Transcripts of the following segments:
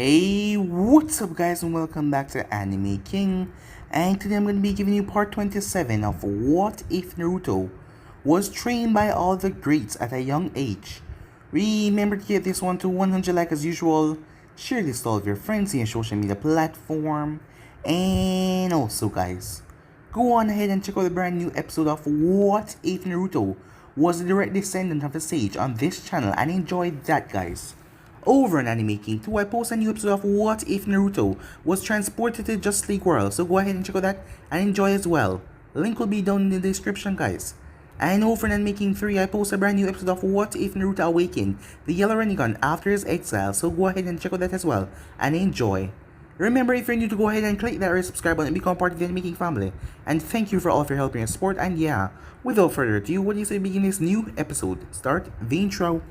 Hey, what's up guys and welcome back to Anime King, and today I'm going to be giving you part 27 of What If Naruto Was Trained by All the Greats at a Young Age. Remember to get this one to 100 like as usual, share this to all of your friends in your social media platform, and also guys, go on ahead and check out the brand new episode of What If Naruto Was the direct descendant of the sage on this channel, and enjoy that guys. Over on Anime King 2, I post a new episode of What If Naruto Was Transported to Just League World, so go ahead and check out that and enjoy as well. Link will be down in the description guys. And over on Anime King 3, I post a brand new episode of What If Naruto Awakened, the Yellow Rinnegan after his exile, so go ahead and check out that as well and enjoy. Remember, if you're new, to go ahead and click that red subscribe button and become part of the Anime King family. And thank you for all of your help and your support, and yeah, without further ado, what do you say we begin this new episode? Start the intro.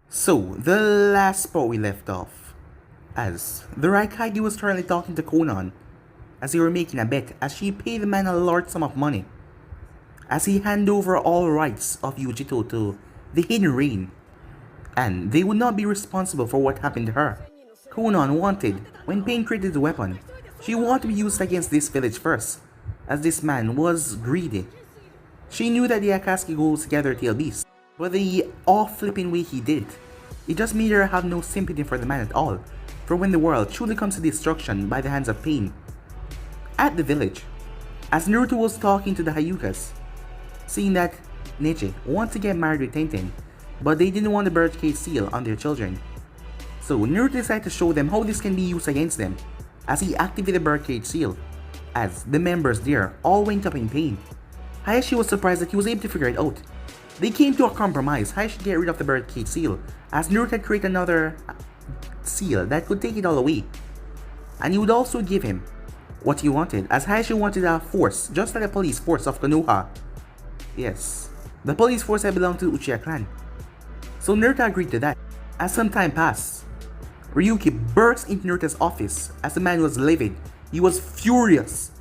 So, the last spot we left off, as the Hokage was currently talking to Konan, as they were making a bet, as she paid the man a large sum of money, as he handed over all rights of Yujito to the Hidden Rain, and they would not be responsible for what happened to her. Konan wanted, when Pain created the weapon, she wanted to be used against this village first, as this man was greedy. She knew that the Akatsuki goes together till beast, but the off-flipping way he did, it just made her have no sympathy for the man at all, for when the world truly comes to destruction by the hands of Pain. At the village, as Naruto was talking to the Hyugas, seeing that Neji wanted to get married with Tenten, but they didn't want the birdcage seal on their children. So Naruto decided to show them how this can be used against them, as he activated the birdcage seal, as the members there all went up in pain. Hayashi was surprised that he was able to figure it out. They came to a compromise. Hayashi get rid of the birdcage seal, as Naruto had created another seal that could take it all away. And he would also give him what he wanted, as Hayashi wanted a force, just like the police force of Konoha. Yes, the police force had belonged to the Uchiha clan. So Naruto agreed to that. As some time passed, Ryuki burst into Naruto's office as the man was livid. He was furious.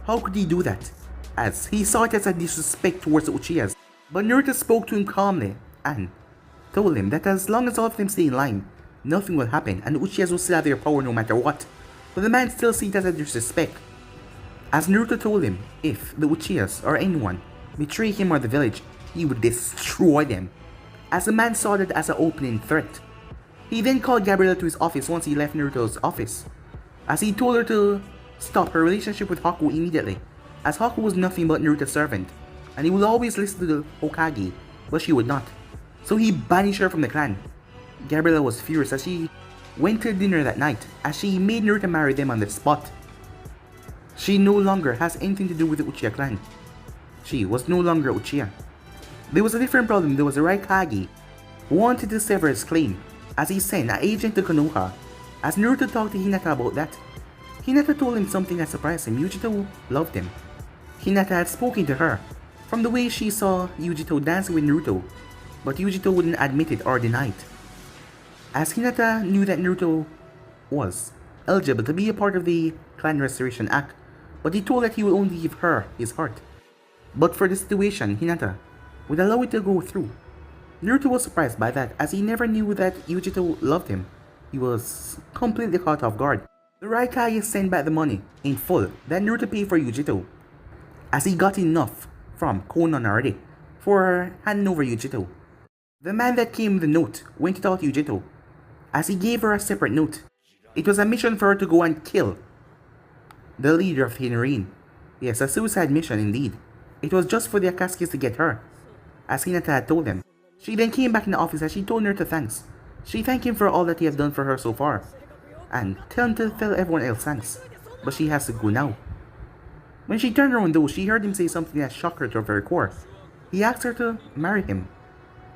How could he do that? As he saw it as a disrespect towards the Uchihas. But Naruto spoke to him calmly and told him that as long as all of them stay in line, nothing will happen and the Uchihas will still have their power no matter what. But the man still sees it as a disrespect. As Naruto told him, if the Uchihas or anyone betray him or the village, he would destroy them. As the man saw that as an opening threat. He then called Gabriella to his office once he left Naruto's office, as he told her to stop her relationship with Haku immediately, as Haku was nothing but Naruto's servant, and he would always listen to the Hokage, but she would not. So he banished her from the clan. Gabriella was furious as she went to dinner that night, as she made Naruto marry them on the spot. She no longer has anything to do with the Uchiha clan. She was no longer Uchiha. There was a different problem. There was a Hokage who wanted to sever his claim, as he sent an agent to Konoha, as Naruto talked to Hinata about that. Hinata told him something that surprised him. Yujito loved him. Hinata had spoken to her from the way she saw Yujito dancing with Naruto, but Yujito wouldn't admit it or deny it. As Hinata knew that Naruto was eligible to be a part of the Clan Restoration Act, but he told that he would only give her his heart. But for the situation, Hinata would allow it to go through. Naruto was surprised by that, as he never knew that Yujito loved him. He was completely caught off guard. The Hokage sent back the money in full that Naruto paid for Yujito, as he got enough from Konan already for handing over Yujito. The man that came with the note went to talk to Yujito, as he gave her a separate note. It was a mission for her to go and kill the leader of Hidden Rain. Yes, a suicide mission indeed. It was just for the Akatsukis to get her, as Hinata had told them. She then came back in the office as she told Naruto thanks. She thanked him for all that he has done for her so far, and tell him to tell everyone else thanks. But she has to go now. When she turned around though, she heard him say something that shocked her to her very core. he asked her to marry him.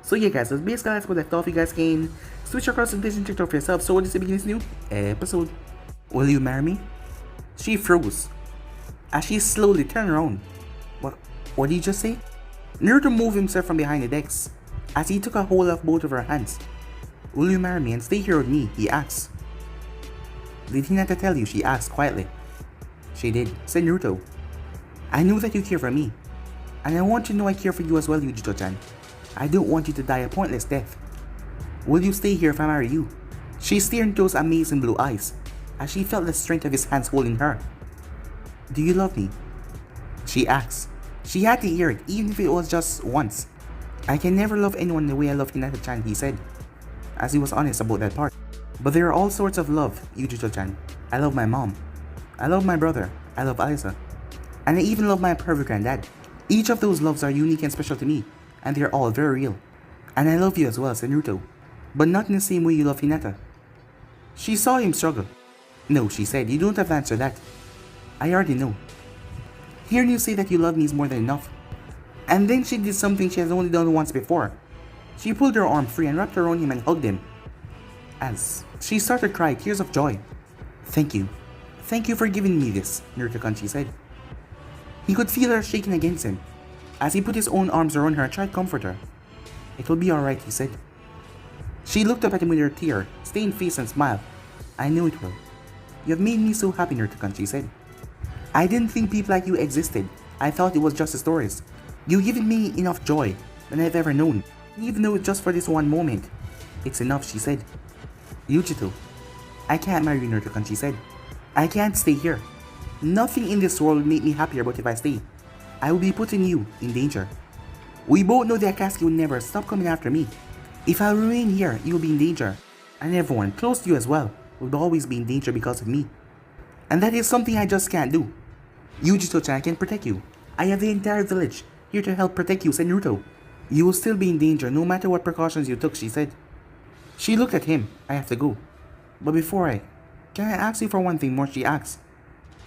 So yeah guys, that's basically that's what left off. You guys can switch across and listen to it for yourself. So what is the beginning of this new episode? Will you marry me? She froze as she slowly turned around. What did you just say? Naruto moved himself from behind the decks as he took a hold of both of her hands. Will you marry me and stay here with me? He asked. Did Hinata tell you? She asked quietly. She did, said Naruto. I know that you care for me, and I want you to know I care for you as well, Yujito-chan. I don't want you to die a pointless death. Will you stay here if I marry you? She stared into those amazing blue eyes as she felt the strength of his hands holding her. Do you love me? She asked. She had to hear it, even if it was just once. I can never love anyone the way I love Hinata-chan, he said, as he was honest about that part. But there are all sorts of love, Yujito-chan. I love my mom. I love my brother. I love Alisa. And I even love my perfect granddad. Each of those loves are unique and special to me, and they are all very real. And I love you as well, said Naruto, but not in the same way you love Hinata. She saw him struggle. No, she said, you don't have to answer that. I already know. Hearing you say that you love me is more than enough. And then she did something she has only done once before. She pulled her arm free and wrapped around him and hugged him. As she started crying tears of joy. Thank you. Thank you for giving me this, Naruto-kun, she said. He could feel her shaking against him as he put his own arms around her and tried to comfort her. It will be alright, he said. She looked up at him with her tear-stained face and smiled. I know it will. You have made me so happy, Naruto-kun, she said. I didn't think people like you existed. I thought it was just the stories. You've given me enough joy than I've ever known, even though it's just for this one moment. It's enough, she said. Yujito, I can't marry you, Naruto-kun, she said. I can't stay here. Nothing in this world will make me happier, but if I stay, I will be putting you in danger. We both know that Akatsuki will never stop coming after me. If I remain here, you will be in danger, and everyone close to you as well will always be in danger because of me. And that is something I just can't do. Yujito-chan, I can protect you. I have the entire village here to help protect you, said Naruto. You will still be in danger no matter what precautions you took, she said. She looked at him. I have to go. But before can I ask you for one thing more, she asked.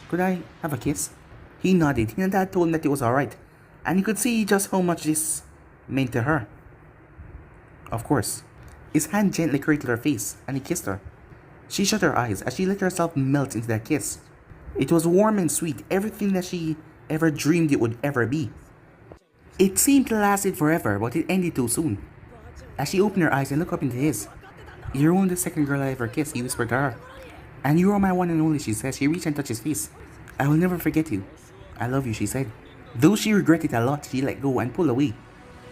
Could I have a kiss? He nodded. Hinata told him that it was alright, and he could see just how much this meant to her. Of course. His hand gently cradled her face, and he kissed her. She shut her eyes as she let herself melt into that kiss. It was warm and sweet, everything that she ever dreamed it would ever be. It seemed to last forever, but it ended too soon. As she opened her eyes and looked up into his. You're only the second girl I ever kissed, he whispered to her. And you are my one and only, she said. She reached and touched his face. I will never forget you. I love you, she said. Though she regretted a lot, she let go and pulled away.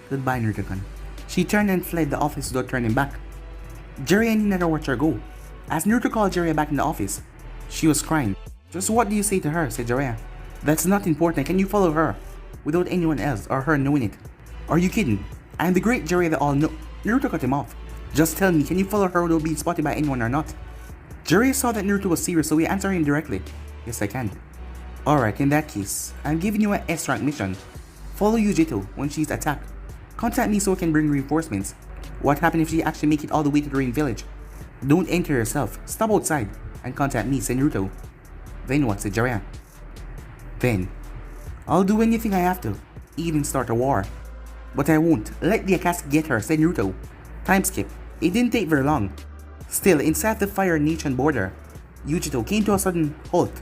Goodbye, Naruto-kun. She turned and fled the office without turning back. Jiraiya and Hinata watched her go. As Naruto called Jiraiya back in the office, she was crying. Just what do you say to her, said Jiraiya. That's not important. Can you follow her without anyone else or her knowing it? Are you kidding? I am the great Jiraiya that all know. Naruto cut him off. Just tell me, can you follow her without being spotted by anyone or not? Jiraiya saw that Naruto was serious, so he answered him directly. Yes, I can. Alright, in that case, I'm giving you an S-rank mission. Follow Yujito when she's attacked. Contact me so I can bring reinforcements. What happened if she actually make it all the way to the Rain Village? Don't enter yourself. Stop outside and contact me, said Naruto. Then what, said Jiraiya. Then, I'll do anything I have to, even start a war. But I won't let the Akatsuki get her, said Naruto. Time skip. It didn't take very long. Still, inside the Fire Nation border, Yujito came to a sudden halt.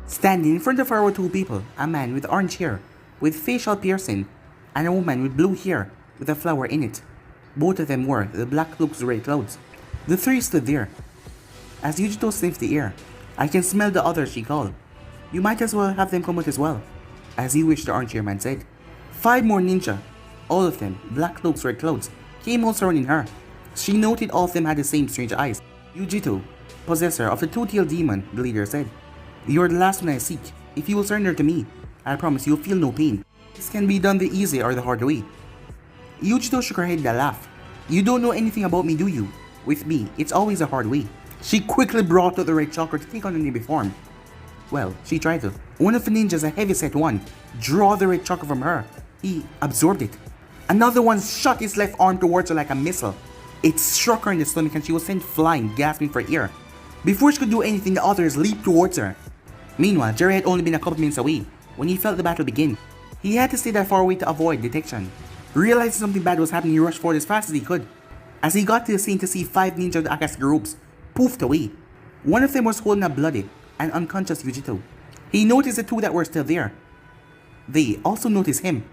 Standing in front of her were two people, a man with orange hair, with facial piercing, and a woman with blue hair, with a flower in it. Both of them wore the black cloaks, red clouds. The three stood there. As Yujito sniffed the air, I can smell the others, she called. You might as well have them come out as well. As you wish, the orange hair man said. 5 more ninja, all of them, black cloaks, red clouds, came out surrounding her. She noted all of them had the same strange eyes. Yujito, possessor of the two-tailed demon, the leader said. You are the last one I seek. If you will surrender to me, I promise you'll feel no pain. This can be done the easy or the hard way. Yujito shook her head with a laugh. You don't know anything about me, do you? With me, it's always a hard way. She quickly brought out the red chakra to take on the navy form. Well, she tried to. One of the ninjas, a heavy-set one, drew the red chakra from her. He absorbed it. Another one shot his left arm towards her like a missile. It struck her in the stomach and she was sent flying, gasping for air. Before she could do anything, the others leaped towards her. Meanwhile, Jiraiya had only been a couple minutes away when he felt the battle begin. He had to stay that far away to avoid detection. Realizing something bad was happening, he rushed forward as fast as he could. As he got to the scene to see 5 ninja of the Akatsuki ropes poofed away. One of them was holding a bloody and unconscious Yujito. He noticed the 2 that were still there. They also noticed him.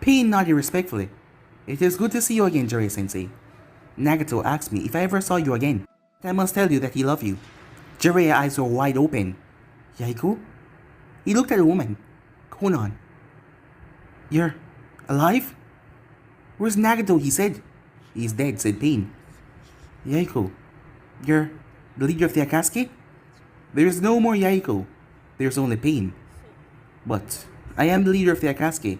Pain nodded respectfully. It is good to see you again, Jiraiya-sensei. Nagato asked me if I ever saw you again. I must tell you that he loved you. Jiraiya's eyes were wide open. Yaiku? He looked at the woman. Konan. You're alive? Where's Nagato? He said. He's dead, said Pain. Yaiku. You're the leader of the Akatsuki? There's no more Yaiku. There's only Pain. But I am the leader of the Akatsuki.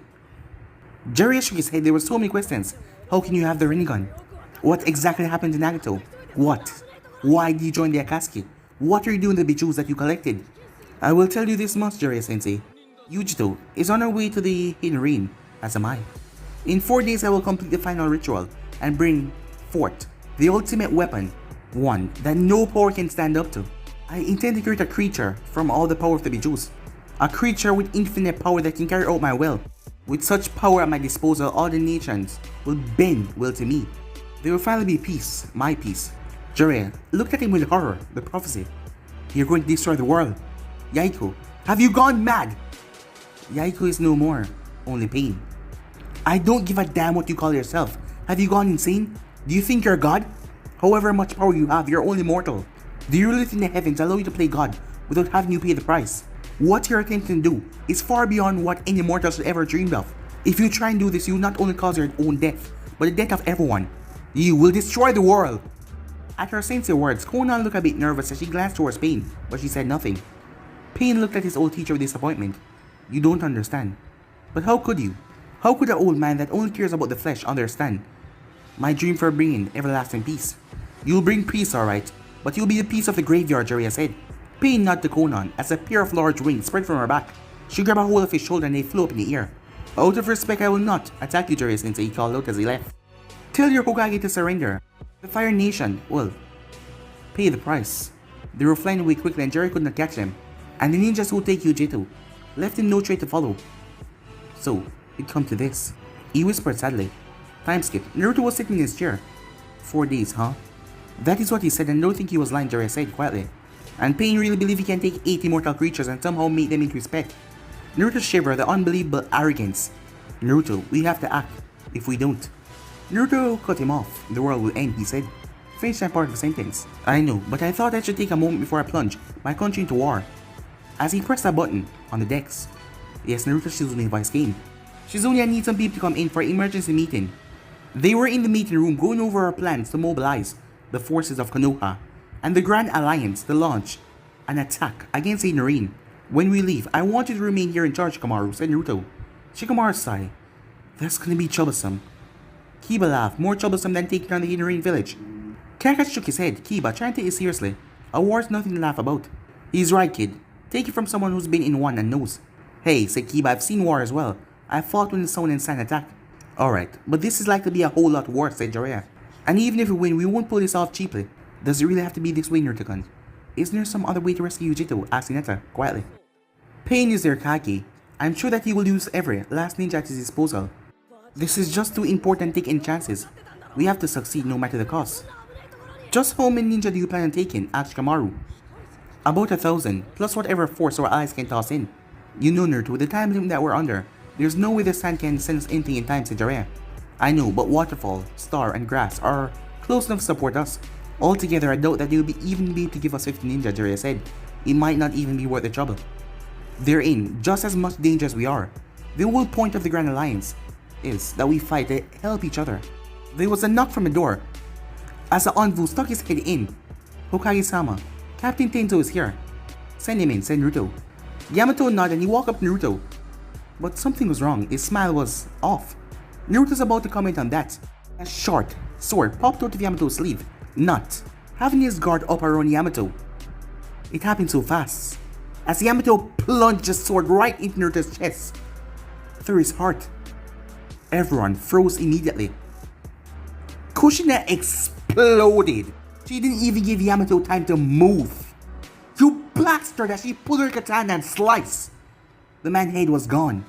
Jiraiya shook his head. There were so many questions. How can you have the Rinnegan? What exactly happened to Nagato? What? Why did you join the Akatsuki? What are you doing with the bijous that you collected? I will tell you this much, Jiraiya-sensei. Yujito is on her way to the Hidden Rain, as am I. In 4 days I will complete the final ritual and bring forth the ultimate weapon, one that no power can stand up to. I intend to create a creature from all the power of the bijous. A creature with infinite power that can carry out my will. With such power at my disposal, all the nations will bend will to me. There will finally be peace, my peace. Jiraiya looked at him with horror, the prophecy. You're going to destroy the world. Yaiku, have you gone mad? Yaiku is no more, only Pain. I don't give a damn what you call yourself. Have you gone insane? Do you think you're a god? However much power you have, you're only mortal. Do you really think the heavens allow you to play God without having you pay the price? What you're attempting to do is far beyond what any mortal should ever dreamed of. If you try and do this, you will not only cause your own death, but the death of everyone. You will destroy the world. At her sensei words, Konan looked a bit nervous as she glanced towards Pain, but she said nothing. Pain looked at his old teacher with disappointment. You don't understand. But how could you? How could an old man that only cares about the flesh understand my dream for bringing everlasting peace? You'll bring peace, alright, but you'll be the peace of the graveyard, Jiraiya said. Pain nodded to Konan as a pair of large wings spread from her back. She grabbed a hold of his shoulder and they flew up in the air. Out of respect, I will not attack you, Jiraiya-sensei, he called out as he left. Tell your Hokage to surrender. The Fire Nation will pay the price. They were flying away quickly and Jiraiya could not catch them. And the ninjas who take Yujito left him no trait to follow. So, it come to this. He whispered sadly. Time skip. Naruto was sitting in his chair. 4 days, huh? That is what he said and I don't think he was lying, Jiraiya said quietly. And Pain really believe he can take 8 immortal creatures and somehow make them into respect. Naruto shivered, the unbelievable arrogance. Naruto, we have to act. If we don't. Naruto cut him off. The world will end, he said. Finish that part of the sentence. I know, but I thought I should take a moment before I plunge my country into war. As he pressed a button on the decks. Yes, Naruto Shizune's voice came. Shizune, I need some people to come in for an emergency meeting. They were in the meeting room going over our plans to mobilize the forces of Konoha and the Grand Alliance to launch an attack against a Marine. When we leave, I want you to remain here in charge, Shikamaru, said Naruto. Shikamaru sighed. That's gonna be troublesome. Kiba laughed, more troublesome than taking on the Marine village. Kakashi shook his head. Kiba, try and take it seriously. A war's nothing to laugh about. He's right, kid. Take it from someone who's been in one and knows. Hey, said Kiba, I've seen war as well. I fought when the Sonnen and Sand attacked. Alright, but this is likely to be a whole lot worse, said Jiraiya. And even if we win, we won't pull this off cheaply. Does it really have to be this way, Naruto-kun? Isn't there some other way to rescue Yujito? Asked Hinata, quietly. Pain is their Kage. I'm sure that he will use every last ninja at his disposal. This is just too important to take any chances. We have to succeed no matter the cost. Just how many ninja do you plan on taking? Asked Shikamaru. About 1,000, plus whatever force our allies can toss in. You know, Naruto, with the time limit that we're under, there's no way the sand can send us anything in time, said Jiraiya. I know, but Waterfall, Star, and Grass are close enough to support us. Altogether, I doubt that they will even be able to give us 50 ninja, Jiraiya said. It might not even be worth the trouble. They're in just as much danger as we are. The whole point of the Grand Alliance is that we fight to help each other. There was a knock from the door. As the envoy stuck his head in. Hokage-sama, Captain Tenzo is here. Send him in, said Naruto. Yamato nodded and he walked up to Naruto. But something was wrong, his smile was off. Naruto's about to comment on that. A short sword popped out of Yamato's sleeve, not having his guard up around Yamato. It happened so fast. As Yamato plunged the sword right into Naruto's chest, through his heart. Everyone froze immediately. Kushina exploded. She didn't even give Yamato time to move. You bastard! As she pulled her katana and sliced. The man's head was gone.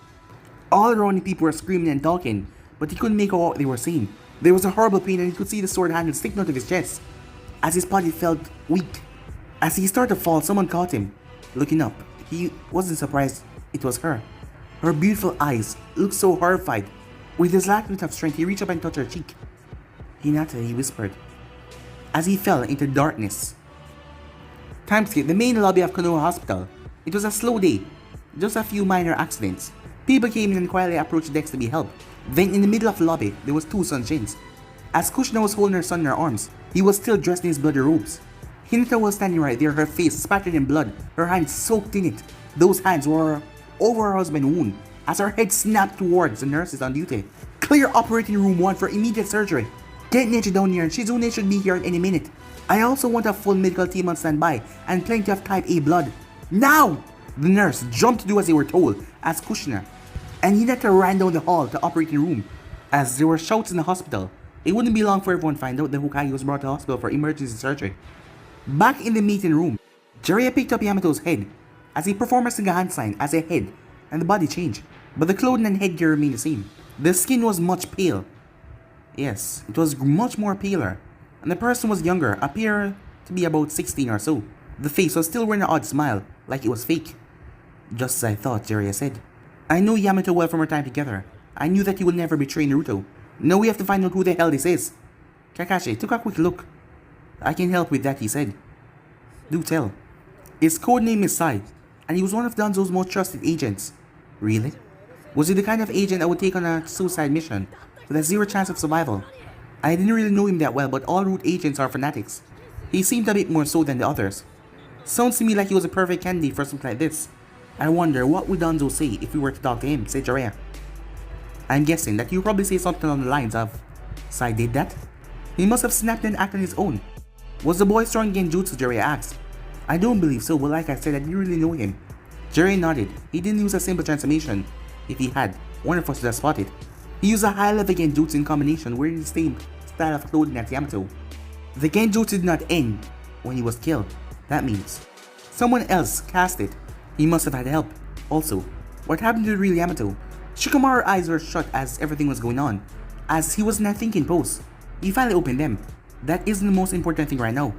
All around the people were screaming and talking, but he couldn't make out what they were saying. There was a horrible pain and he could see the sword handle sticking out of his chest. As his body felt weak. As he started to fall, someone caught him. Looking up, he wasn't surprised it was her. Her beautiful eyes looked so horrified. With his last bit of strength, he reached up and touched her cheek. "Hinata," he whispered, as he fell into darkness. Timeskip, the main lobby of Konoha Hospital. It was a slow day, just a few minor accidents. People came in and quietly approached decks to be helped. Then in the middle of the lobby, there was two Sunshins. As Kushina was holding her son in her arms, he was still dressed in his bloody robes. Hinata was standing right there, her face spattered in blood, her hands soaked in it. Those hands were over her husband's wound, as her head snapped towards the nurses on duty. "Clear operating room 1 for immediate surgery. Get Nechi down here and Shizune should be here in any minute. I also want a full medical team on standby and plenty of type A blood. Now!" The nurse jumped to do as they were told, as Kushina and Hinata ran down the hall to the operating room. As there were shouts in the hospital, it wouldn't be long for everyone to find out that Hokage was brought to the hospital for emergency surgery. Back in the meeting room, Jiraiya picked up Yamato's head as he performed a single hand sign as a head, and the body changed, but the clothing and headgear remained the same. The skin was much pale. Yes, it was much more paler, and the person was younger, appeared to be about 16 or so. The face was still wearing an odd smile, like it was fake. "Just as I thought," Jiraiya said. "I know Yamato well from our time together. I knew that he would never betray Naruto. Now we have to find out who the hell this is." Kakashi took a quick look. "I can help with that," he said. "Do tell." "His code name is Sai, and he was one of Danzo's most trusted agents." "Really? Was he the kind of agent that would take on a suicide mission with a zero chance of survival?" "I didn't really know him that well, but all root agents are fanatics. He seemed a bit more so than the others. Sounds to me like he was a perfect candidate for something like this. I wonder what would Danzo say if we were to talk to him," said Jiraiya. "I'm guessing that you probably say something along the lines of, 'Sai did that? He must have snapped and acted on his own.' Was the boy strong genjutsu?" Jiraiya asked. "I don't believe so, but like I said, I didn't really know him." Jiraiya nodded. He didn't use a simple transformation. If he had, one of us would have spotted. He used a high-level genjutsu in combination wearing the same style of clothing as Yamato. The genjutsu did not end when he was killed. That means someone else cast it. He must have had help. Also, what happened to the real Yamato? Shikamaru's eyes were shut as everything was going on, as he was in a thinking pose. He finally opened them. "That isn't the most important thing right now.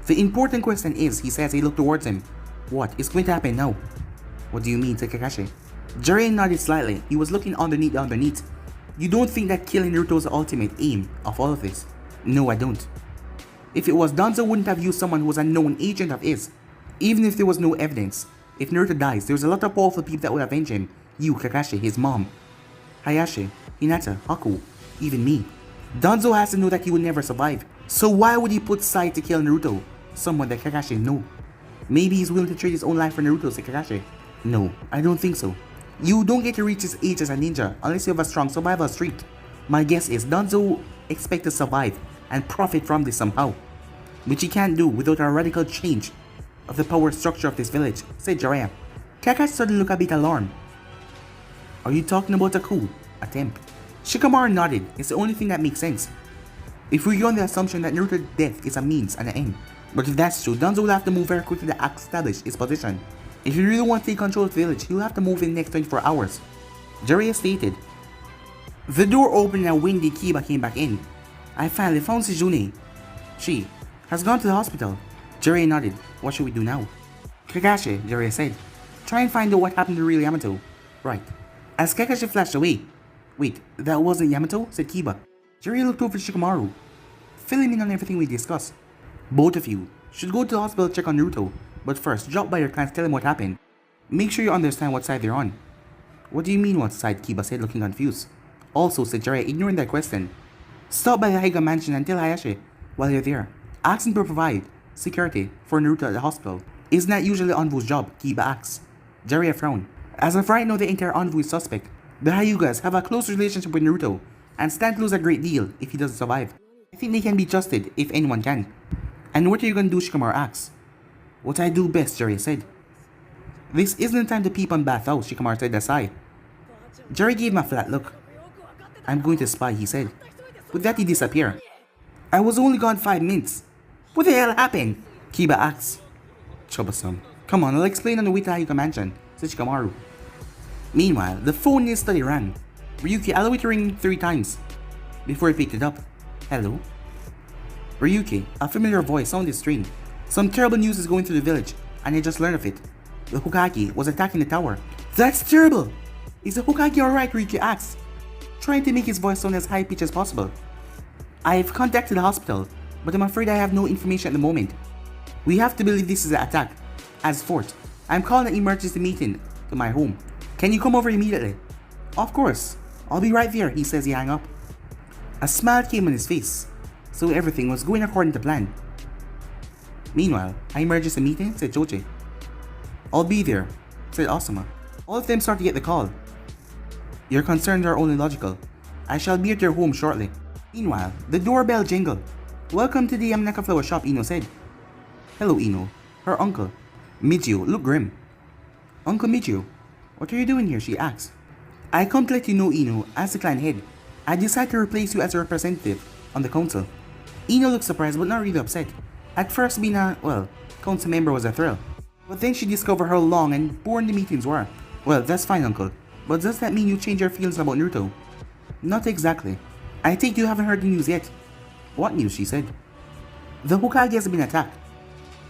The important question is," he says as he looked towards him, "what is going to happen now?" "What do you mean?" said Kakashi. Jiraiya nodded slightly. He was looking underneath. "You don't think that killing Naruto is the ultimate aim of all of this?" "No, I don't. If it was, Danzo wouldn't have used someone who was a known agent of his. Even if there was no evidence. If Naruto dies, there's a lot of powerful people that would avenge him. You, Kakashi, his mom, Hayashi, Hinata, Haku, even me. Danzo has to know that he would never survive. So why would he put Sai to kill Naruto? Someone that Kakashi know. Maybe he's willing to trade his own life for Naruto," said Kakashi. "No, I don't think so. You don't get to reach his age as a ninja unless you have a strong survival streak. My guess is Danzo expects to survive and profit from this somehow, which he can't do without a radical change of the power structure of this village," said Jiraiya. Kakashi suddenly looked a bit alarmed. "Are you talking about a coup attempt?" Shikamaru nodded. "It's the only thing that makes sense. If we go on the assumption that Naruto's death is a means and an end. But if that's true, Danzo will have to move very quickly to establish his position. If you really want to take control of the village, he'll have to move in the next 24 hours. Jiraiya stated. The door opened and a windy Kiba came back in. "I finally found Shizune. She has gone to the hospital." Jiraiya nodded. "What should we do now?" "Kakashi," Jiraiya said. "Try and find out what happened to real Yamato." "Right." As Kakashi flashed away. "Wait, that wasn't Yamato?" said Kiba. Jiraiya looked over to Shikamaru. "Fill him in on everything we discussed. Both of you should go to the hospital to check on Naruto, but first drop by your clans, tell him what happened. Make sure you understand what side they're on." "What do you mean what side?" Kiba said, looking confused. "Also," said Jiraiya, ignoring that question, "stop by the Heiga mansion and tell Hayashi while you're there. Ask him to provide security for Naruto at the hospital." "Isn't that usually Envoy's job?" Kiba asked. Jiraiya frowned. "As of right now, the entire Envoy is suspect. The Hyugas have a close relationship with Naruto and stand to lose a great deal if he doesn't survive. I think they can be trusted if anyone can." "And what are you gonna do?" Shikamaru asked. "What I do best," Jiraiya said. "This isn't the time to peep on bathhouse," Shikamaru said aside. Jiraiya gave him a flat look. "I'm going to spy," he said. With that he disappeared. "I was only gone 5 minutes. What the hell happened?" Kiba asked. "Troublesome. Come on, I'll explain on the way to Hyuga mansion," said Shikamaru. Meanwhile, the phone in his study rang. Ryuki allowed it to ring 3 times before he picked it up. Hello? Ryuki, a familiar voice sounded strange. Some terrible news is going through the village, and I just learned of it. The Hokage was attacking the tower. That's terrible! Is the Hokage alright? Ryuki asked, trying to make his voice sound as high-pitched as possible. I've contacted the hospital, but I'm afraid I have no information at the moment. We have to believe this is an attack. As Fort, I'm calling an emergency meeting to my home. Can you come over immediately? Of course. I'll be right there, he says he hung up. A smile came on his face, so everything was going according to plan. Meanwhile, an emergency meeting, said Choji. I'll be there, said Asuma. All of them start to get the call. Your concerns are only logical. I shall be at your home shortly. Meanwhile, the doorbell jingled. Welcome to the Yamanaka flower shop, Ino said. Hello, Ino. Her uncle, Michio, looked grim. Uncle Michio, what are you doing here? She asked. I come to let you know, Ino, as the clan head, I decided to replace you as a representative on the council. Ino looked surprised but not really upset. At first being a, council member was a thrill. But then she discovered how long and boring the meetings were. Well, that's fine, uncle. But does that mean you change your feelings about Naruto? Not exactly. I think you haven't heard the news yet. What news? She said. The Hokage has been attacked.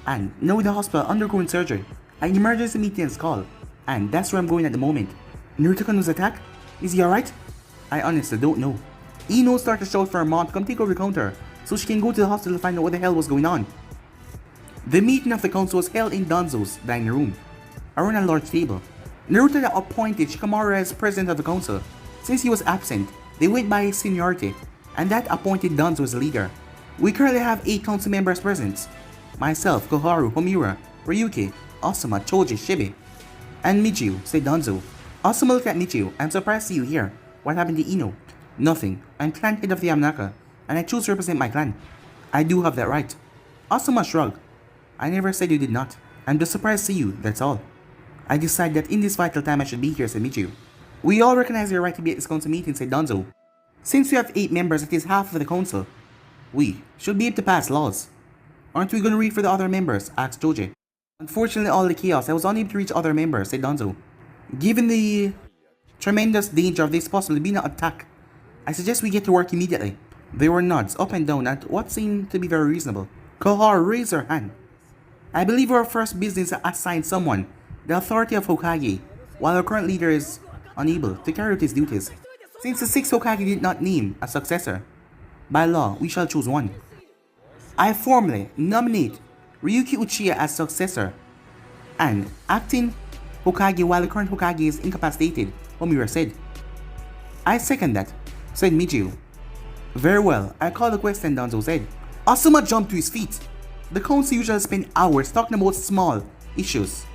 And now with the hospital undergoing surgery, an emergency meeting is called. And that's where I'm going at the moment. Naruto-kun was attacked? Is he alright? I honestly don't know. Ino started to shout for her mom to come take over the counter so she can go to the hospital to find out what the hell was going on. The meeting of the council was held in Danzo's dining room, around a large table. Naruto had appointed Shikamaru as president of the council. Since he was absent, they went by his seniority, and that appointed Danzo as leader. We currently have 8 council members present. Myself, Koharu, Homura, Ryuki, Asuma, Choji, Shibi, and Michio, said Danzo. Asuma looked at Michio. I'm surprised to see you here. What happened to Ino? Nothing. I'm clan head of the Yamanaka, and I choose to represent my clan. I do have that right. Asuma shrugged. I never said you did not. I'm just surprised to see you, that's all. I decided that in this vital time I should be here, said Michio. We all recognize your right to be at this council meeting, said Danzo. Since we have 8 members, it is half of the council. We should be able to pass laws. Aren't we going to read for the other members? Asked Choji. Unfortunately, all the chaos, I was unable to reach other members, said Danzo. Given the tremendous danger of this possibly being an attack, I suggest we get to work immediately. There were nods up and down at what seemed to be very reasonable. Koharu raised her hand. I believe our first business is to assign someone the authority of Hokage, while our current leader is unable to carry out his duties. Since the 6th Hokage did not name a successor, by law, we shall choose one. I formally nominate Ryuki Uchiha as successor and acting Hokage while the current Hokage is incapacitated, Homura said. I second that, said Michio. Very well, I call the question, Danzo said. Asuma jumped to his feet. The council usually spend hours talking about small issues.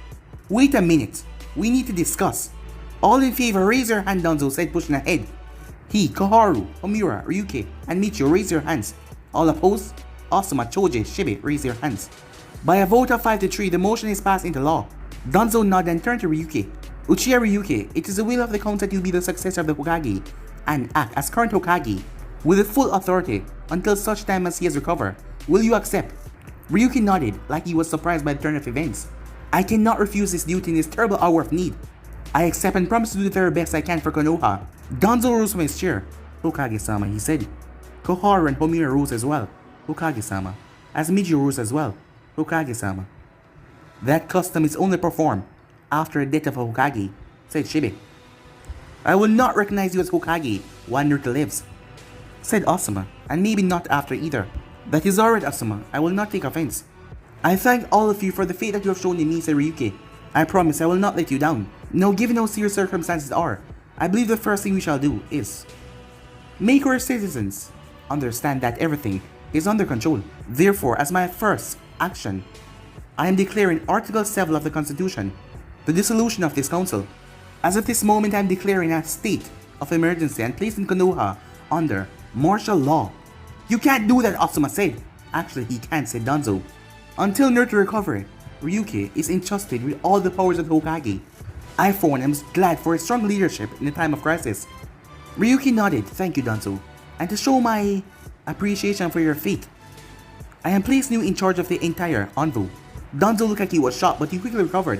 Wait a minute, we need to discuss. All in favor, raise your hand, Danzo said, pushing ahead. He, Koharu, Homura, Ryuki, and Michio raise your hands. All opposed? Asuma, Choji, Shibi, raise your hands. By a vote of 5-3, the motion is passed into law. Danzo nodded and turned to Ryuki. Uchiha Ryuki, it is the will of the council that you be the successor of the Hokage and act as current Hokage with full authority until such time as he has recovered. Will you accept? Ryuki nodded like he was surprised by the turn of events. I cannot refuse this duty in this terrible hour of need. I accept and promise to do the very best I can for Konoha. Danzo rose from his chair. Hokage-sama, he said. Koharu and Homura rose as well. Hokage-sama. As Michio rose as well. Hokage-sama. That custom is only performed after the death of a Hokage, said Shibi. I will not recognize you as Hokage while Naruto lives, said Asuma, and maybe not after either. That is alright, Asuma. I will not take offense. I thank all of you for the faith that you have shown in me, said Ryuki. I promise I will not let you down. Now, given how serious circumstances are, I believe the first thing we shall do is make our citizens understand that everything is under control. Therefore, as my first action, I am declaring Article 7 of the Constitution, the dissolution of this council. As of this moment, I am declaring a state of emergency and placing Konoha under martial law. You can't do that, Asuma said. Actually, he can't, said Danzo. Until Naruto recovery, Ryuki is entrusted with all the powers of Hokage. I for one am glad for his strong leadership in a time of crisis. Ryuki nodded, thank you, Danzo. And to show my appreciation for your faith, I am placing you in charge of the entire Anbu. Danzo looked like he was shocked, but he quickly recovered.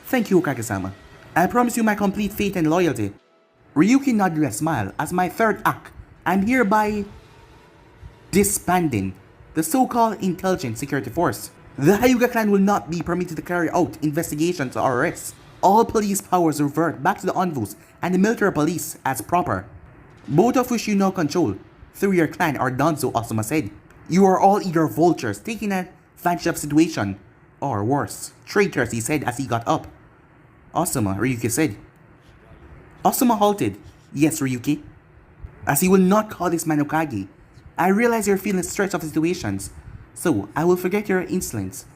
Thank you, Hokage-sama. I promise you my complete faith and loyalty. Ryuki nodded with a smile. As my third act, I'm hereby disbanding the so-called intelligent security force. The Hyuga clan will not be permitted to carry out investigations or arrests. All police powers revert back to the envoys and the military police as proper. Both of which you now control through your clan or Danzo, Asuma said. You are all either vultures taking advantage of situation, or worse, traitors, he said as he got up. Asuma, Ryuki said. Asuma halted. Yes, Ryuki. As he will not call this man Hokage. I realize you're feeling stressed of the situations, so I will forget your insolence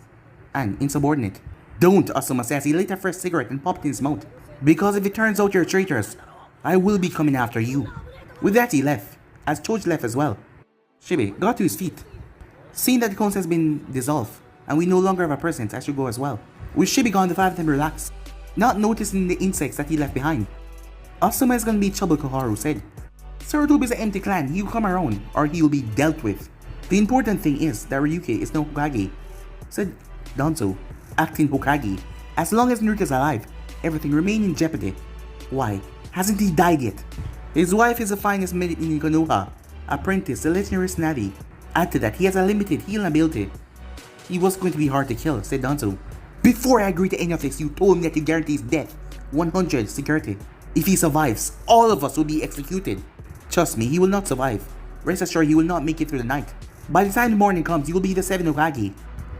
and insubordinate. Don't, Asuma says. He lit a fresh cigarette and popped in his mouth. Because if it turns out you're traitors, I will be coming after you. With that he left, as Choji left as well. Shibi got to his feet. Seeing that the council has been dissolved, and we no longer have a presence, I should go as well. With Shibi gone, the five of them relaxed, not noticing the insects that he left behind. Asuma is gonna be trouble, Koharu said. Sarutobi is an empty clan, he will come around, or he will be dealt with. The important thing is that Ryuki is no Hokage, said Danzo, acting Hokage. As long as Naruto is alive, everything remains in jeopardy. Why, hasn't he died yet? His wife is the finest medic in Konoha, apprentice, the legendary Snavi. Add to that, he has a limited healing ability. He was going to be hard to kill, said Danzo. Before I agree to any of this, you told me that he guarantees death. 100 security. If he survives, all of us will be executed. Trust me, he will not survive. Rest assured he will not make it through the night. By the time the morning comes, he will be the 7th Hokage.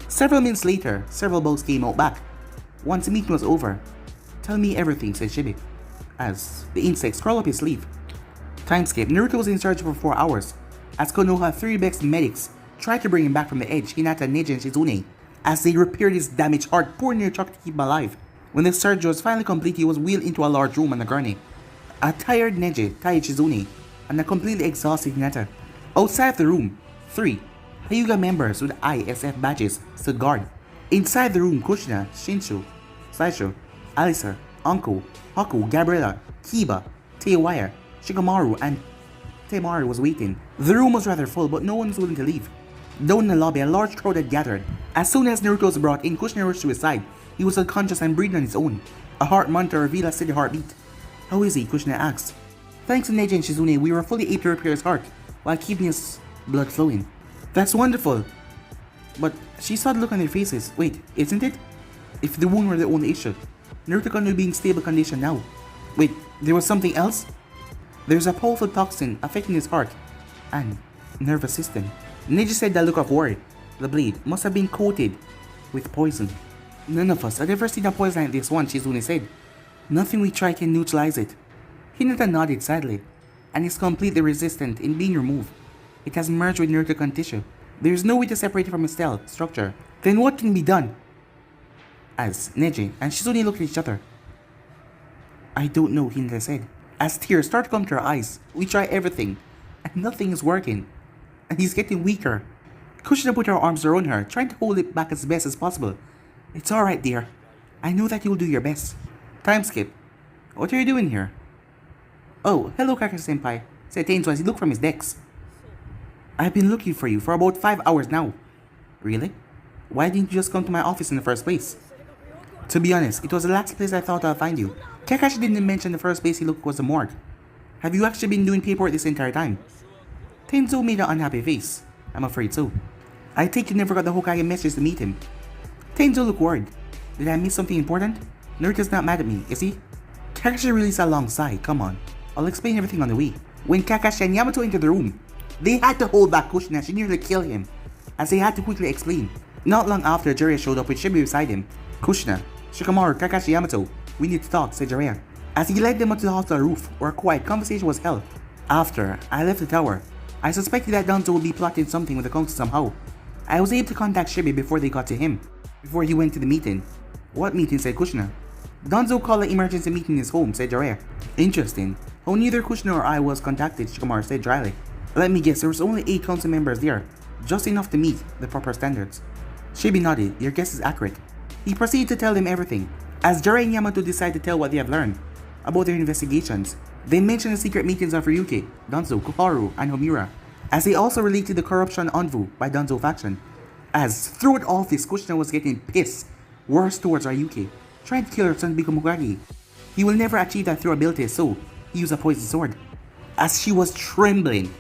Several minutes later, several boats came out back. Once the meeting was over, tell me everything, said Shibi, as the insects crawl up his sleeve. Timeskip, Naruto was in charge for 4 hours, as Konoha 3 best medics tried to bring him back from the edge, Hinata, Neji, and Shizune, as they repaired his damaged heart, pouring their truck to keep him alive. When the surgery was finally complete, he was wheeled into a large room on a gurney. A tired Neji tied Shizune, and a completely exhausted Hinata. Outside of the room, 3 Hyuga members with ISF badges stood guard. Inside the room, Kushina, Shinshu, Saisho, Alisa, Anko, Haku, Gabriella, Kiba, Teiwaya, Shikamaru, and Teimaru was waiting. The room was rather full, but no one was willing to leave. Down in the lobby, a large crowd had gathered. As soon as Naruto was brought in, Kushina rushed to his side. He was unconscious and breathing on his own. A heart monitor revealed a steady heartbeat. How is he? Kushina asked. Thanks to Neji and Shizune, we were fully able to repair his heart, while keeping his blood flowing. That's wonderful. But she saw the look on their faces. Wait, isn't it? If the wound were the only issue, Naruto can be in stable condition now. Wait, there was something else? There's a powerful toxin affecting his heart and nervous system. Neji said that look of worry. The blade must have been coated with poison. None of us had ever seen a poison like this one, Shizune said. Nothing we try can neutralize it. Hinata nodded sadly, and is completely resistant in being removed. It has merged with Naruto tissue. There is no way to separate it from its cell structure. Then what can be done? As Neji and Shizune looked at each other. I don't know, Hinata said. As tears start to come to her eyes, we try everything, and nothing is working. And he's getting weaker. Kushina put her arms around her, trying to hold it back as best as possible. It's alright, dear. I know that you will do your best. Timeskip. What are you doing here? Oh, hello, Kakashi-senpai, said Tenzo as he looked from his decks. I've been looking for you for about 5 hours now. Really? Why didn't you just come to my office in the first place? To be honest, it was the last place I thought I'd find you. Kakashi didn't mention the first place he looked was the morgue. Have you actually been doing paperwork this entire time? Tenzo made an unhappy face. I'm afraid so. I take you never got the Hokage message to meet him. Tenzo looked worried. Did I miss something important? Naruto's not mad at me, is he? Kakashi released a long sigh. Come on. I'll explain everything on the way. When Kakashi and Yamato entered the room, they had to hold back Kushina. She nearly killed him, as they had to quickly explain. Not long after, Jiraiya showed up with Shibi beside him. Kushina, Shikamaru, Kakashi, Yamato, we need to talk, said Jiraiya. As he led them onto the hospital roof, where a quiet conversation was held. After I left the tower, I suspected that Danzo would be plotting something with the council somehow. I was able to contact Shibi before they got to him, before he went to the meeting. What meeting, said Kushina. Danzo called an emergency meeting in his home, said Jiraiya. Interesting. How neither Kushina or I was contacted, Shikamaru said dryly. Let me guess, there was only 8 council members there, just enough to meet the proper standards. Shibi nodded. Your guess is accurate. He proceeded to tell them everything, as Jiraiya and Yamato decided to tell what they have learned about their investigations. They mentioned the secret meetings of Ryuki, Danzo, Koharu, and Homura, as they also related the corruption envoy by Danzo faction. As throughout all this, Kushina was getting pissed, worse towards Ryuki, trying to kill her son to become Hokage. He will never achieve that through ability, so he used a poison sword. As she was trembling,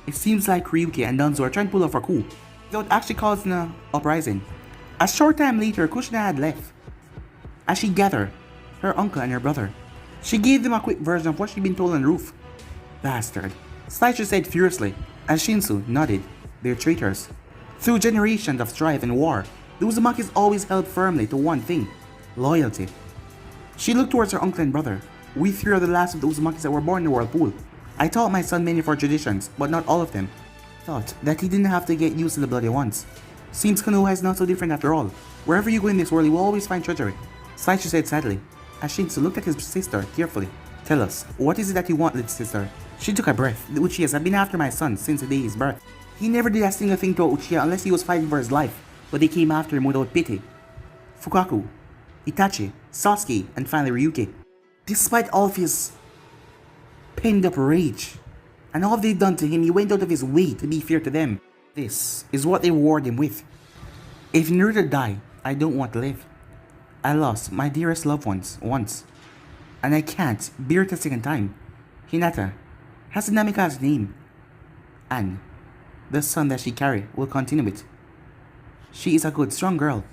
it seems like Ryuki and Danzo are trying to pull off a coup without actually causing an uprising. A short time later, Kushina had left. As she gathered her uncle and her brother, she gave them a quick version of what she'd been told on the roof. Bastard, Slicer said furiously, as Shinsu nodded. They're traitors. Through generations of strife and war, the Uzumakis always held firmly to one thing: loyalty. She looked towards her uncle and brother. We three are the last of the Uzumakis that were born in the whirlpool. I taught my son many of our traditions, but not all of them. Thought that he didn't have to get used to the bloody ones. Seems Konoha is not so different after all. Wherever you go in this world, you will always find treachery. Saichu said sadly, as Shinsu looked at his sister carefully. Tell us, what is it that you want, little sister? She took a breath. The Uchihas have been after my son since the day of his birth. He never did a single thing to a Uchiha unless he was fighting for his life, but they came after him without pity. Fukaku, Itachi, Sasuke, and finally Ryuki. Despite all of his pent up rage and all they've done to him, he went out of his way to be fair to them. This is what they reward him with. If Naruto died, I don't want to live. I lost my dearest loved ones once, and I can't bear it a second time. Hinata has Namikaze's name, and the son that she carry will continue it. She is a good, strong girl,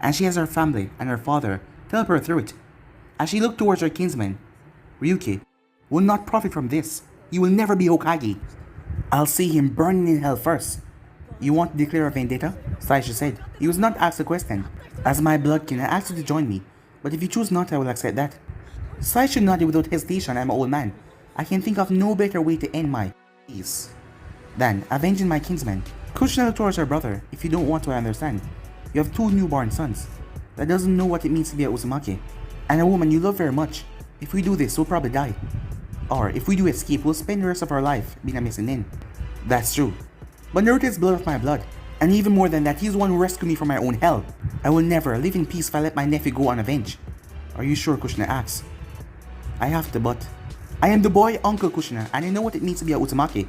and she has her family and her father to help her through it. As she looked towards her kinsman, Ryuki will not profit from this. He will never be Hokage. I'll see him burning in hell first. You want to declare a vendetta? Saichu said. He was not asked a question. As my bloodkin, I asked you to join me, but if you choose not, I will accept that. Saichu nodded without hesitation. I'm an old man. I can think of no better way to end my days than avenging my kinsman. Kushina looked towards her brother. If you don't want to, I understand. You have two newborn sons that doesn't know what it means to be a Uzumaki, and a woman you love very much. If we do this, we'll probably die. Or if we do escape, we'll spend the rest of our life being a missing in. That's true. But Naruto is blood of my blood, and even more than that, he's the one who rescued me from my own hell. I will never live in peace if I let my nephew go unavenged. Are you sure? Kushina asks. I have to, but I am the boy Uncle Kushina, and I know what it means to be a Uzumaki.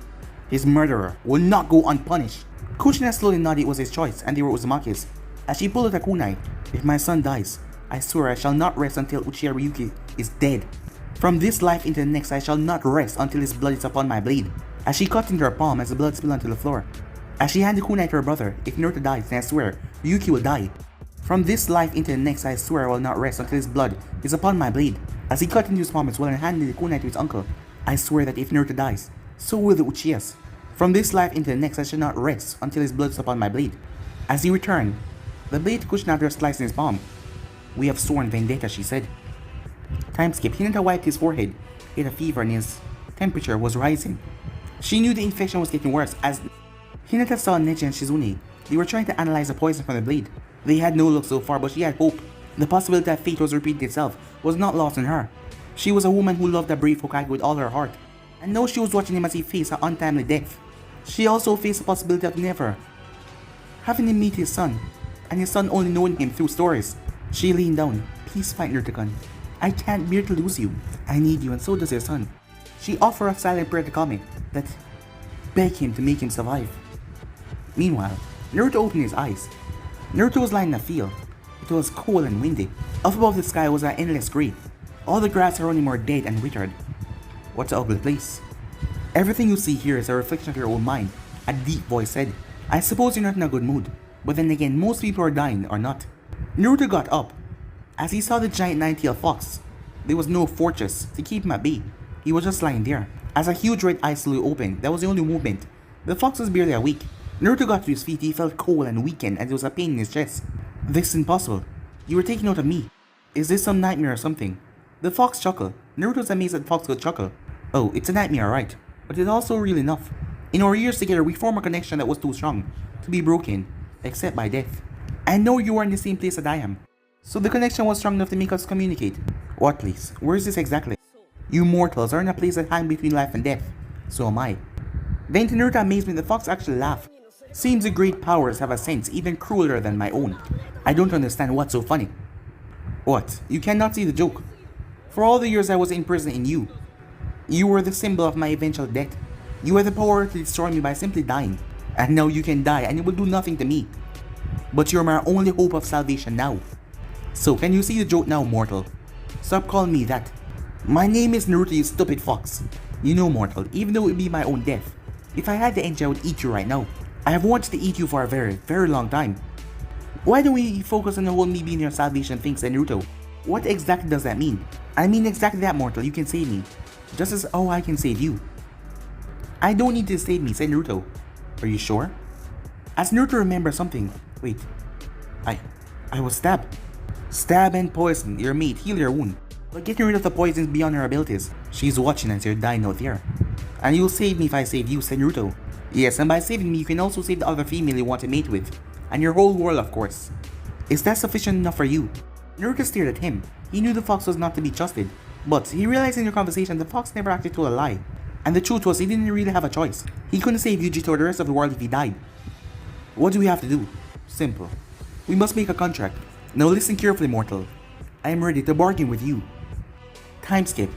His murderer will not go unpunished. Kushina slowly nodded. It was his choice, and they were Uzumakis. As she pulled out a kunai, if my son dies, I swear I shall not rest until Uchiha Ryuki is dead. From this life into the next, I shall not rest until his blood is upon my blade. As she cut into her palm as the blood spilled onto the floor. As she handed kunai to her brother, if Naruto dies, then I swear, Ryuki will die. From this life into the next, I swear I will not rest until his blood is upon my blade. As he cut into his palm as well and handed the kunai to his uncle, I swear that if Naruto dies, so will the Uchihas. From this life into the next, I shall not rest until his blood is upon my blade. As he returned, the blade to Kushina after a slice in his palm. We have sworn vendetta, she said. Time skip. Hinata wiped his forehead. He had a fever and his temperature was rising. She knew the infection was getting worse as Hinata saw Neji and Shizune. They were trying to analyze the poison from the blade. They had no luck so far, but she had hope. The possibility that fate was repeating itself was not lost on her. She was a woman who loved the brave Hokage with all her heart, and now she was watching him as he faced an untimely death. She also faced the possibility of never having him meet his son, and his son only knowing him through stories. She leaned down. Please fight, Naruto-kun. I can't bear to lose you. I need you, and so does your son. She offered a silent prayer to Kame that begged him to make him survive. Meanwhile, Naruto opened his eyes. Naruto was lying in a field. It was cold and windy. Up above the sky was an endless grey. All the grass around him were dead and withered. What an ugly place. Everything you see here is a reflection of your own mind, a deep voice said. I suppose you're not in a good mood, but then again, most people are dying or not. Naruto got up. As he saw the giant nine-tailed fox, there was no fortress to keep him at bay. He was just lying there. As a huge red eye slowly opened, that was the only movement. The fox was barely awake. Naruto got to his feet. He felt cold and weakened and there was a pain in his chest. This is impossible. You were taking note of me. Is this some nightmare or something? The fox chuckled. Naruto was amazed that the fox could chuckle. Oh, it's a nightmare, right? But it's also real enough. In our years together, we formed a connection that was too strong to be broken, except by death. I know you are in the same place that I am. So the connection was strong enough to make us communicate. What place? Where is this exactly? You mortals are in a place that hangs between life and death. So am I. Then to Naruto's amazement, the fox actually laughed. Seems the great powers have a sense even crueler than my own. I don't understand what's so funny. What? You cannot see the joke. For all the years I was imprisoned in you, you were the symbol of my eventual death. You had the power to destroy me by simply dying. And now you can die and it will do nothing to me. But you're my only hope of salvation now. So can you see the joke now, mortal? Stop calling me that. My name is Naruto, you stupid fox. You know, mortal, even though it would be my own death, if I had the energy I would eat you right now. I have wanted to eat you for a very, very long time. Why don't we focus on the whole me being your salvation thing, said Naruto. What exactly does that mean? I mean exactly that, mortal, you can save me. Just as how I can save you. I don't need to save me, said Naruto. Are you sure? As Naruto remembers something. Wait. I was stabbed. Stab and poison, your mate, heal your wound. But getting rid of the poisons beyond her abilities. She's watching as you're dying out there. And you'll save me if I save you, said Naruto. Yes, and by saving me, you can also save the other female you want to mate with. And your whole world, of course. Is that sufficient enough for you? Naruto stared at him. He knew the fox was not to be trusted. But he realized in your conversation the fox never actually told a lie. And the truth was he didn't really have a choice. He couldn't save Yujito or the rest of the world if he died. What do we have to do? Simple. We must make a contract. Now listen carefully, mortal. I am ready to bargain with you. Time skip.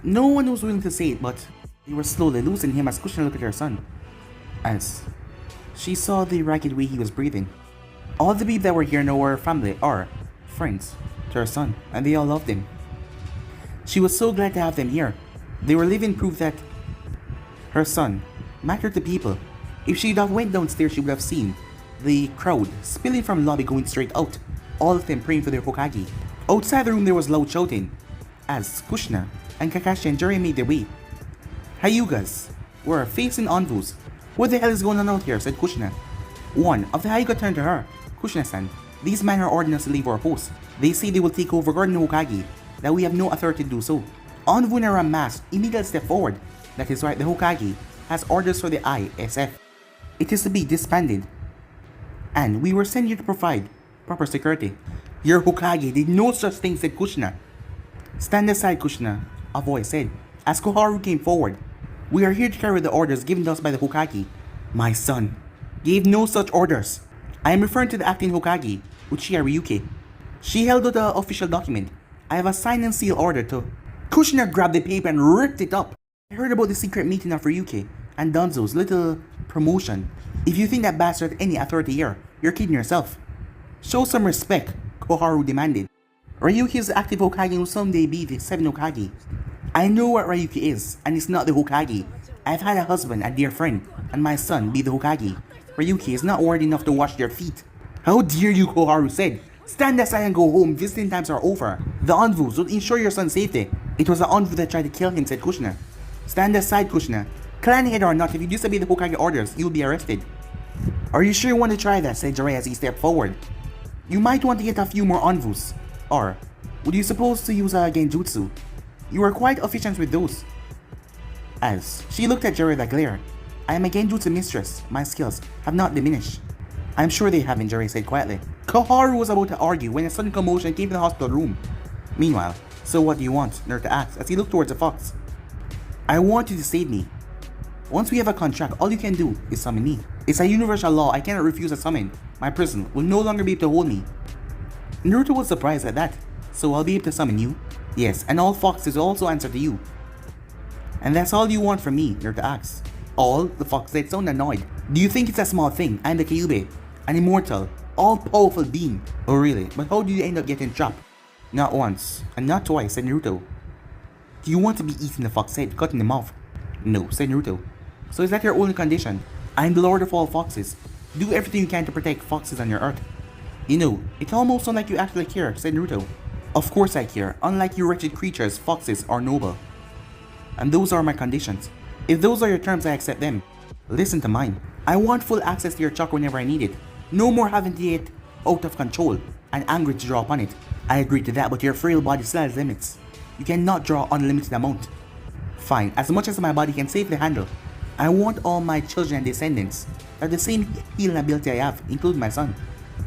No one was willing to say it, but they were slowly losing him as Kushina looked at her son. As she saw the ragged way he was breathing. All the people that were here now were family or friends to her son, and they all loved him. She was so glad to have them here. They were living proof that her son mattered to people. If she'd have went downstairs, she would have seen the crowd spilling from the lobby going straight out, all of them praying for their Hokage. Outside the room there was loud shouting, as Kushina and Kakashi and Jiraiya made their way. Hyugas were facing Anvus. What the hell is going on out here, said Kushina. One of the Hyuga turned to her. Kushina-san, these men are ordering us to leave our post. They say they will take over guarding the Hokage, that we have no authority to do so. Anvu and Aram masked immediately stepped forward. That is right, the Hokage has orders for the ISF. It is to be disbanded. And we were sent here to provide proper security. Your Hokage did no such thing, said Kushina. Stand aside, Kushina, a voice said, as Koharu came forward. We are here to carry the orders given to us by the Hokage. My son gave no such orders. I am referring to the acting Hokage, Uchiha Ryuki. She held out the official document. I have a sign and seal order to... Kushina grabbed the paper and ripped it up. I heard about the secret meeting of Ryuki and Danzo's little promotion. If you think that bastard had any authority here, you're kidding yourself. Show some respect, Koharu demanded. Ryuki is the active Hokage and will someday be the 7th Hokage. I know what Ryuki is, and it's not the Hokage. I've had a husband, a dear friend, and my son be the Hokage. Ryuki is not worthy enough to wash their feet. How dare you, Koharu said. Stand aside and go home, visiting times are over. The Anvus will ensure your son's safety. It was the Anvu that tried to kill him, said Kushina. Stand aside, Kushina. Clan head or not, if you disobey the Hokage orders, you'll be arrested. Are you sure you want to try that, said Jiraiya as he stepped forward. You might want to get a few more Anvus. Or, would you suppose to use a genjutsu? You are quite efficient with those. As she looked at Jiraiya with a glare. I am a genjutsu mistress. My skills have not diminished. I'm sure they haven't, Jiraiya said quietly. Koharu was about to argue when a sudden commotion came from the hospital room. Meanwhile, so what do you want? Naruto asked as he looked towards the fox. I want you to save me. Once we have a contract, all you can do is summon me. It's a universal law, I cannot refuse a summon. My prison will no longer be able to hold me. Naruto was surprised at that. So I'll be able to summon you? Yes, and all foxes will also answer to you. And that's all you want from me, Naruto asked. All? The fox said, sound annoyed. Do you think it's a small thing? I'm the Kyuubi, an immortal, all-powerful being. Oh really? But how do you end up getting trapped? Not once, and not twice, said Naruto. Do you want to be eaten, the fox said, cutting him off. No, said Naruto. So is that your only condition? I'm the lord of all foxes. Do everything you can to protect foxes on your earth. You know, it almost sounds like you actually care, said Naruto. Of course I care. Unlike you wretched creatures, foxes are noble. And those are my conditions. If those are your terms, I accept them. Listen to mine. I want full access to your chakra whenever I need it. No more having to get out of control and angry to draw upon it. I agree to that, but your frail body still has limits. You cannot draw unlimited amount. Fine, as much as my body can safely handle. I want all my children and descendants to have the same healing ability I have, including my son.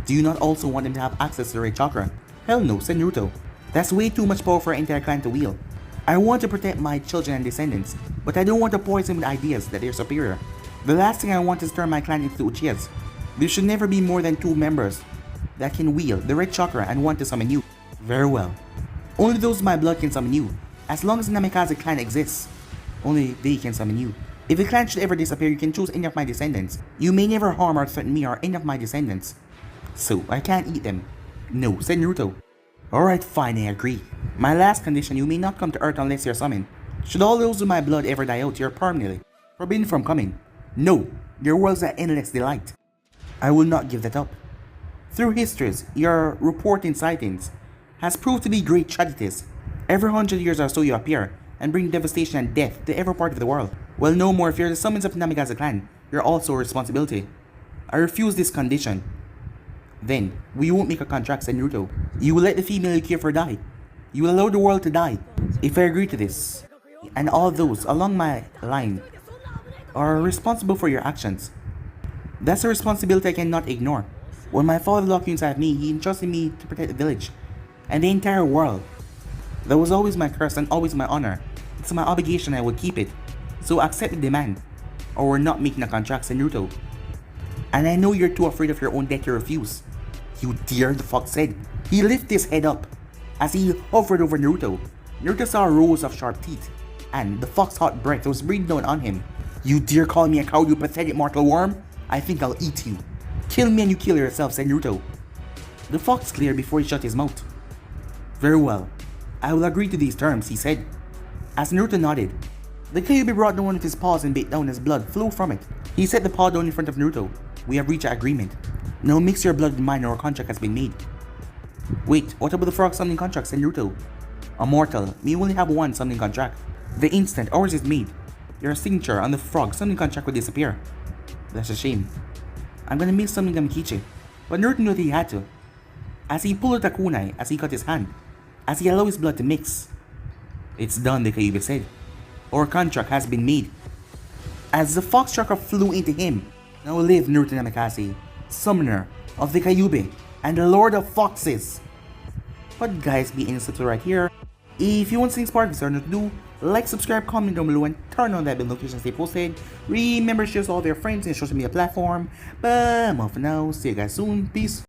Do you not also want them to have access to the red chakra? Hell no, said Naruto. That's way too much power for an entire clan to wield. I want to protect my children and descendants, but I don't want to poison with ideas that they're superior. The last thing I want is to turn my clan into Uchihas. There should never be more than 2 members that can wield the red chakra and want to summon you. Very well. Only those of my blood can summon you. As long as the Namikaze clan exists, only they can summon you. If the clan should ever disappear, you can choose any of my descendants. You may never harm or threaten me or any of my descendants. So, I can't eat them. No, said Naruto. Alright, fine, I agree. My last condition, you may not come to Earth unless you're summoned. Should all those of my blood ever die out, you're permanently forbidden from coming. No, your world's an endless delight. I will not give that up. Through histories, your reporting sightings has proved to be great tragedies. Every 100 years or so you appear and bring devastation and death to every part of the world. Well, no more, if you're the summons of Namikaze clan, you're also a responsibility. I refuse this condition. Then, we won't make a contract, said Naruto. You will let the female you care for die. You will allow the world to die. If I agree to this, and all those along my line are responsible for your actions, that's a responsibility I cannot ignore. When my father locked you inside me, he entrusted me to protect the village and the entire world. That was always my curse and always my honor. It's my obligation, I will keep it. So accept the demand, or we're not making a contract, said Naruto. And I know you're too afraid of your own death to refuse. You dare, the fox said. He lifted his head up. As he hovered over Naruto, Naruto saw rows of sharp teeth, and the fox's hot breath was breathing down on him. You dare call me a coward, you pathetic mortal worm? I think I'll eat you. Kill me and you kill yourself, said Naruto. The fox glared before he shut his mouth. Very well. I will agree to these terms, he said. As Naruto nodded, the Kyuubi brought down one of his paws and bit down as blood flowed from it. He set the paw down in front of Naruto. We have reached an agreement. Now mix your blood with mine or a contract has been made. Wait, what about the frog summoning contract, said Naruto? A mortal may only have one summoning contract. The instant ours is made, your signature on the frog summoning contract will disappear. That's a shame. I'm gonna make something Gamikichi, but Naruto knew that he had to. As he pulled out a kunai as he cut his hand, as he allowed his blood to mix. It's done, the Kyuubi said. Our contract has been made. As the fox chakra flew into him, now live Naruto Namikaze, summoner of the Kyuubi and the Lord of Foxes. But guys, be in subscribe right here. If you want to see part of this or not to do, like, subscribe, comment down below, and turn on that bell notification to stay posted. Remember to share with all of your friends and social media platform. But for now, see you guys soon. Peace.